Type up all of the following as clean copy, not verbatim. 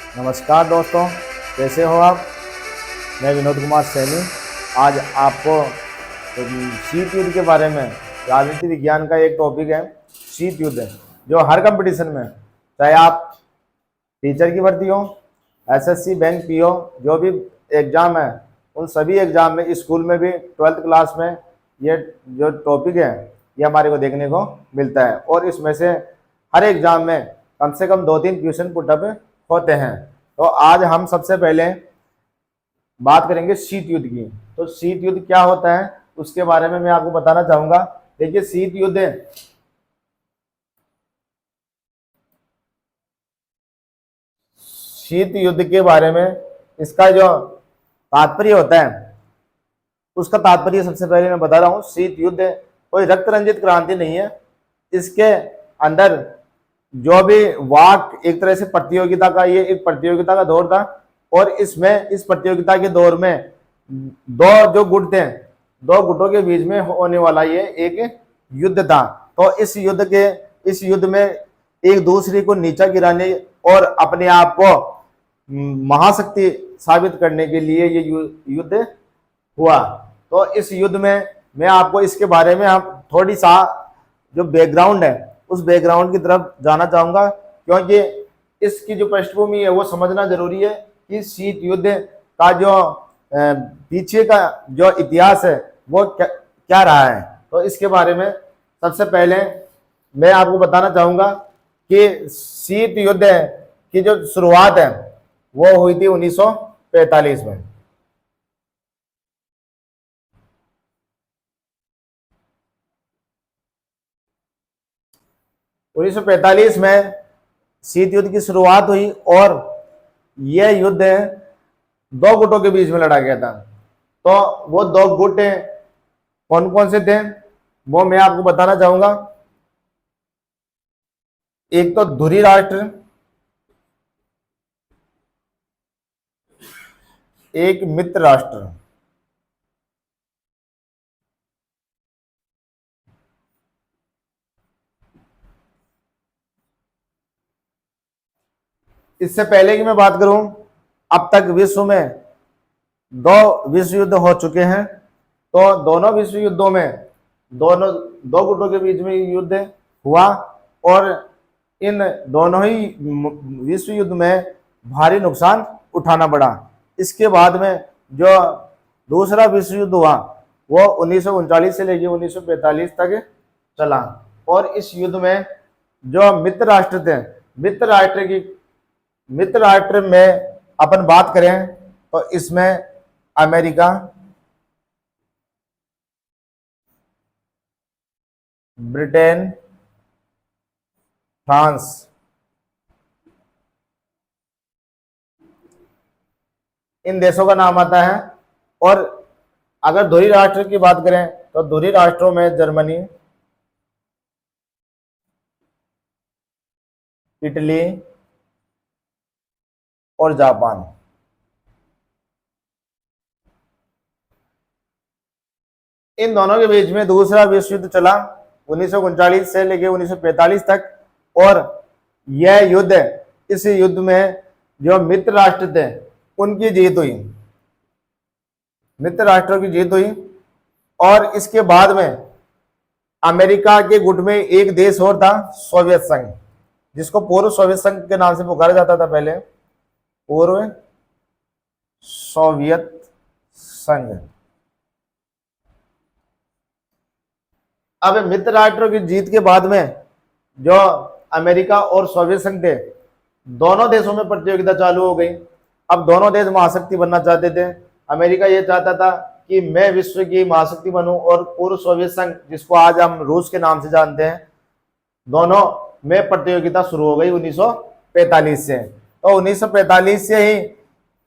नमस्कार दोस्तों, कैसे हो आप। मैं विनोद कुमार सैनी आज आपको शीत युद्ध के बारे में, राजनीति विज्ञान का एक टॉपिक है शीत युद्ध, जो हर कंपटीशन में, चाहे आप टीचर की भर्ती हो, एसएससी, बैंक, पीओ, जो भी एग्ज़ाम है, उन सभी एग्ज़ाम में, स्कूल में भी 12th क्लास में ये जो टॉपिक है ये हमारे को देखने को मिलता है। और इसमें से हर एग्ज़ाम में कम से कम 2-3 क्वेश्चन पुटअप होते हैं। तो आज हम सबसे पहले बात करेंगे शीत युद्ध की। तो शीत युद्ध क्या होता है उसके बारे में मैं आपको बताना चाहूंगा। देखिए, शीत युद्ध के बारे में इसका जो तात्पर्य होता है उसका तात्पर्य सबसे पहले मैं बता रहा हूँ। शीत युद्ध कोई रक्त रंजित क्रांति नहीं है। इसके अंदर जो भी वाक, एक तरह से प्रतियोगिता का, ये एक प्रतियोगिता का दौर था। और इस प्रतियोगिता के दौर में दो जो गुट थे, दो गुटों के बीच में होने वाला ये एक युद्ध था। तो इस युद्ध में एक दूसरे को नीचा गिराने और अपने आप को महाशक्ति साबित करने के लिए ये युद्ध हुआ। तो इस युद्ध में मैं आपको इसके बारे में हम थोड़ी सा जो बैकग्राउंड है उस बैकग्राउंड की तरफ जाना चाहूंगा, क्योंकि इसकी जो पृष्ठभूमि है वो समझना जरूरी है कि शीत युद्ध का जो पीछे का जो इतिहास है वो क्या रहा है। तो इसके बारे में सबसे पहले मैं आपको बताना चाहूंगा कि शीत युद्ध की जो शुरुआत है वो हुई थी 1945 में। 1945 में शीत युद्ध की शुरुआत हुई और यह युद्ध दो गुटों के बीच में लड़ा गया था। तो वो दो गुट कौन कौन से थे वो मैं आपको बताना चाहूंगा। एक तो धुरी राष्ट्र, एक मित्र राष्ट्र। इससे पहले की मैं बात करूं, अब तक विश्व में 2 विश्व युद्ध हो चुके हैं। तो दोनों विश्व युद्धों में दो गुटों के बीच में युद्ध हुआ और इन दोनों ही विश्व युद्ध में भारी नुकसान उठाना पड़ा। इसके बाद में जो दूसरा विश्व युद्ध हुआ वो 1939 से लेकर 1945 तक चला। और इस युद्ध में जो मित्र राष्ट्र थे, मित्र राष्ट्र में अपन बात करें तो इसमें अमेरिका, ब्रिटेन, फ्रांस, इन देशों का नाम आता है। और अगर धुरी राष्ट्र की बात करें तो धुरी राष्ट्रों में जर्मनी, इटली और जापान। इन दोनों के बीच में दूसरा विश्व युद्ध चला 1939 से लेकर 1945 तक। और यह युद्ध, इस युद्ध में जो मित्र राष्ट्र थे उनकी जीत हुई, मित्र राष्ट्रों की जीत हुई। और इसके बाद में अमेरिका के गुट में एक देश और था, सोवियत संघ, जिसको पूर्व सोवियत संघ के नाम से पुकारा जाता था पहले, पूर्व सोवियत संघ। अब मित्र राष्ट्रों की जीत के बाद में जो अमेरिका और सोवियत संघ थे, दोनों देशों में प्रतियोगिता चालू हो गई। अब दोनों देश महाशक्ति बनना चाहते थे। अमेरिका ये चाहता था कि मैं विश्व की महाशक्ति बनूं, और पूर्व सोवियत संघ, जिसको आज हम रूस के नाम से जानते हैं, दोनों में प्रतियोगिता शुरू हो गई 1945 से। तो 1945 से ही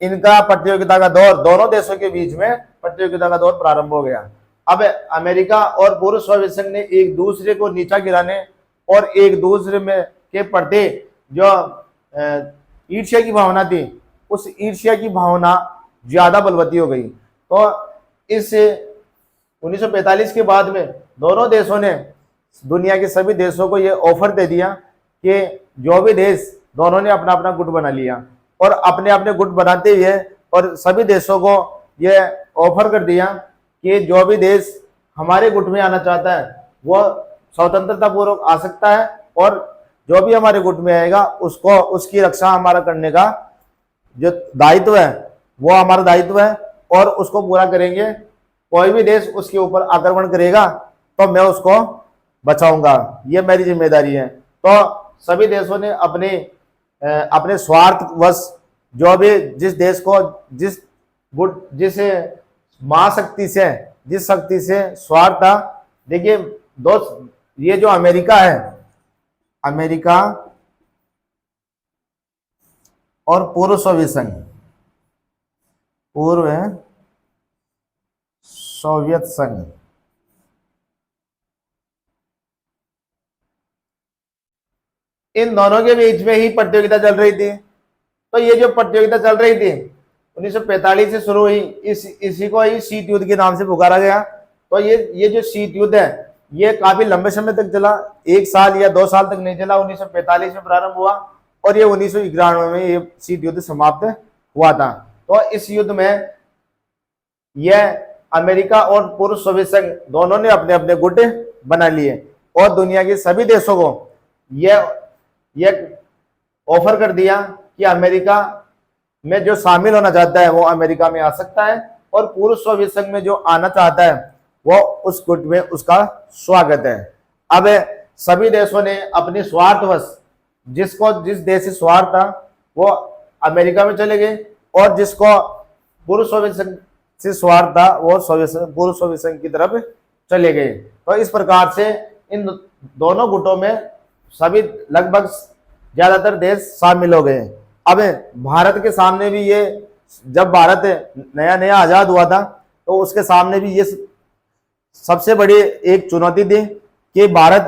इनका प्रतियोगिता का दौर, दोनों देशों के बीच में प्रतियोगिता का दौर प्रारंभ हो गया। अब अमेरिका और पूर्व सोवियत संघ ने एक दूसरे को नीचा गिराने और एक दूसरे में के प्रति जो ईर्ष्या की भावना थी, उस ईर्ष्या की भावना ज्यादा बलवती हो गई। तो इस 1945 के बाद में दोनों देशों ने दुनिया के सभी देशों को ये ऑफर दे दिया कि जो भी देश, दोनों ने अपना अपना गुट बना लिया और अपने अपने गुट बनाते हुए और सभी देशों को ये ऑफर कर दिया कि जो भी देश हमारे गुट में आना चाहता है वो स्वतंत्रता पूर्वक आ सकता है, और जो भी हमारे गुट में आएगा उसको उसकी रक्षा हमारा करने का जो दायित्व है वो हमारा दायित्व है, और उसको पूरा करेंगे। कोई भी देश उसके ऊपर आक्रमण करेगा तो मैं उसको बचाऊंगा, ये मेरी जिम्मेदारी है। तो सभी देशों ने अपने स्वार्थवश जो भी जिस देश को जिस महाशक्ति से जिस शक्ति से स्वार्थ था, देखिए दोस्त, ये जो अमेरिका है, अमेरिका और पूर्व सोवियत संघ, पूर्व सोवियत संघ, इन दोनों के बीच में ही प्रतियोगिता चल रही थी। तो ये जो प्रतियोगिता चल रही थी 1945 से शुरू हुई, इसी को ही शीत युद्ध के नाम से पुकारा गया। तो ये जो शीत युद्ध है ये काफी लंबे समय तक चला, 1 साल या 2 साल तक नहीं चला। 1945 में प्रारंभ हुआ और ये 1991 में ये शीत युद्ध समाप्त हुआ था। तो इस युद्ध में यह अमेरिका और पूर्व सोवियत संघ दोनों ने अपने अपने गुट बना लिए और दुनिया के सभी देशों को यह ऑफर कर दिया कि अमेरिका में जो शामिल होना चाहता है वो अमेरिका में आ सकता है, और पूर्व सोवियत संघ में जो आना चाहता है वो उस गुट में उसका स्वागत है। अब सभी देशों ने अपने स्वार्थवश जिस देश से स्वार्थ था वो अमेरिका में चले गए, और जिसको पूर्व सोवियत संघ से स्वार्थ था वो पूर्व सोवियत संघ की तरफ चले गए। तो इस प्रकार से इन दोनों गुटों में सभी लगभग ज्यादातर देश शामिल हो गए। अब भारत के सामने भी ये, जब भारत नया नया आजाद हुआ था तो उसके सामने भी ये सबसे बड़ी एक चुनौती थी कि भारत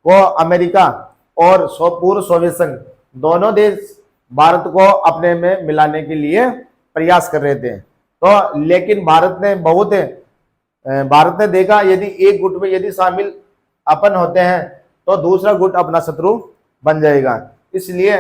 को अमेरिका और पूर्व सोवियत संघ दोनों देश भारत को अपने में मिलाने के लिए प्रयास कर रहे थे। तो लेकिन भारत ने देखा यदि एक गुट में यदि शामिल अपन होते हैं तो दूसरा गुट अपना शत्रु बन जाएगा, इसलिए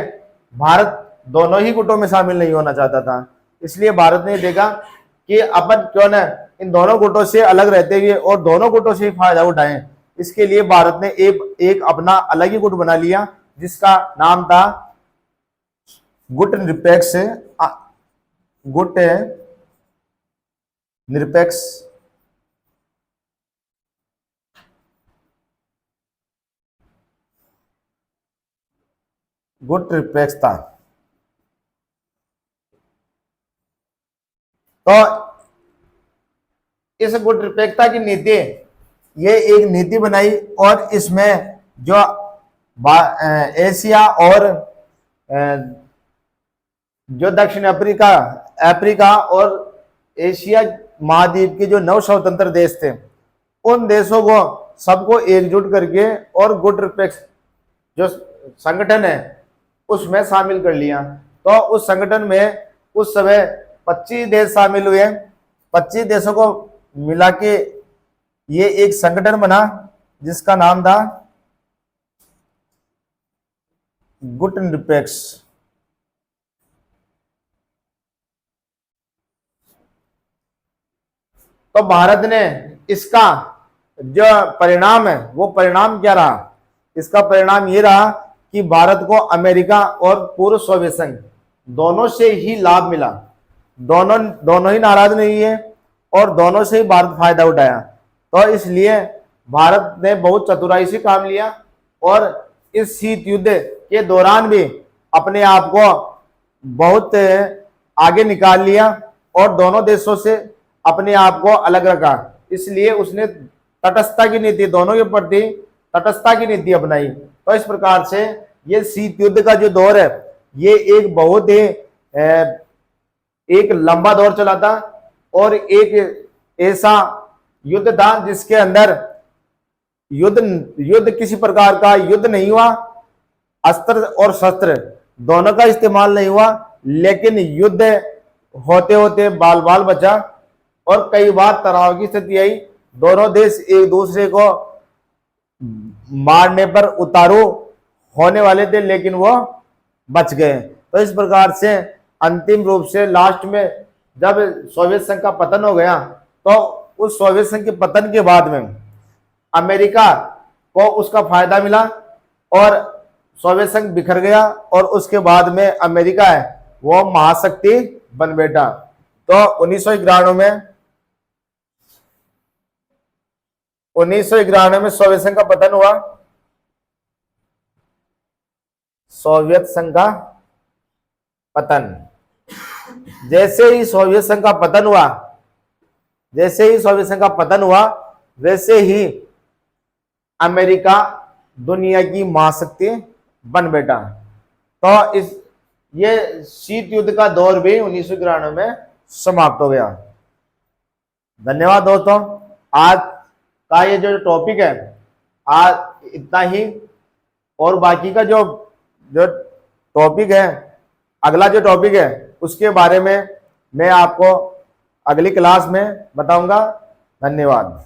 भारत दोनों ही गुटों में शामिल नहीं होना चाहता था। इसलिए भारत ने देखा कि अपन क्यों न इन दोनों गुटों से अलग रहते हुए और दोनों गुटों से फायदा उठाएं। इसके लिए भारत ने एक अपना अलग ही गुट बना लिया जिसका नाम था गुट निरपेक्ष गुट निरपेक्षता। तो इस गुट निरपेक्षता की नीति, ये एक नीति बनाई और इसमें जो एशिया और जो दक्षिण अफ्रीका और एशिया महाद्वीप के जो नव स्वतंत्र देश थे उन देशों को सबको एकजुट करके और गुट निरपेक्ष जो संगठन है उसमें शामिल कर लिया। तो उस संगठन में उस समय 25 देश शामिल हुए। 25 देशों को मिला के ये एक संगठन बना जिसका नाम था गुट निरपेक्ष। तो भारत ने इसका जो परिणाम है वो परिणाम क्या रहा? इसका परिणाम ये रहा कि भारत को अमेरिका और पूर्व सोवियत संघ दोनों से ही लाभ मिला। दोनों ही नाराज नहीं है और दोनों से ही भारत फायदा उठाया। तो इसलिए भारत ने बहुत चतुराई से काम लिया और इस शीत युद्ध के दौरान भी अपने आप को बहुत आगे निकाल लिया और दोनों देशों से अपने आप को अलग रखा। इसलिए उसने तटस्थता की नीति, दोनों के प्रति तटस्थता की नीति अपनाई। तो इस प्रकार से ये शीत युद्ध का जो दौर है ये एक बहुत ही एक लंबा दौर चला था और एक ऐसा युद्ध था जिसके अंदर युद्ध किसी प्रकार का युद्ध नहीं हुआ, अस्त्र और शस्त्र दोनों का इस्तेमाल नहीं हुआ, लेकिन युद्ध होते होते बाल बाल बचा और कई बार तनाव की स्थिति आई। दोनों देश एक दूसरे को मारने पर उतारू होने वाले थे लेकिन वो बच गए। तो इस प्रकार से अंतिम रूप से लास्ट में जब सोवियत संघ का पतन हो गया, तो उस सोवियत संघ के पतन के बाद में अमेरिका को उसका फायदा मिला और सोवियत संघ बिखर गया, और उसके बाद में अमेरिका है वो महाशक्ति बन बैठा। तो 1991 में सोवियत संघ का पतन हुआ। सोवियत संघ का पतन, जैसे ही सोवियत संघ का पतन हुआ, वैसे ही अमेरिका दुनिया की महाशक्ति बन बैठा। तो ये शीत युद्ध का दौर भी 1991 में समाप्त हो गया। धन्यवाद दोस्तों। आज का ये जो टॉपिक है, आज इतना ही, और बाकी का जो टॉपिक है, अगला जो टॉपिक है उसके बारे में मैं आपको अगली क्लास में बताऊंगा। धन्यवाद।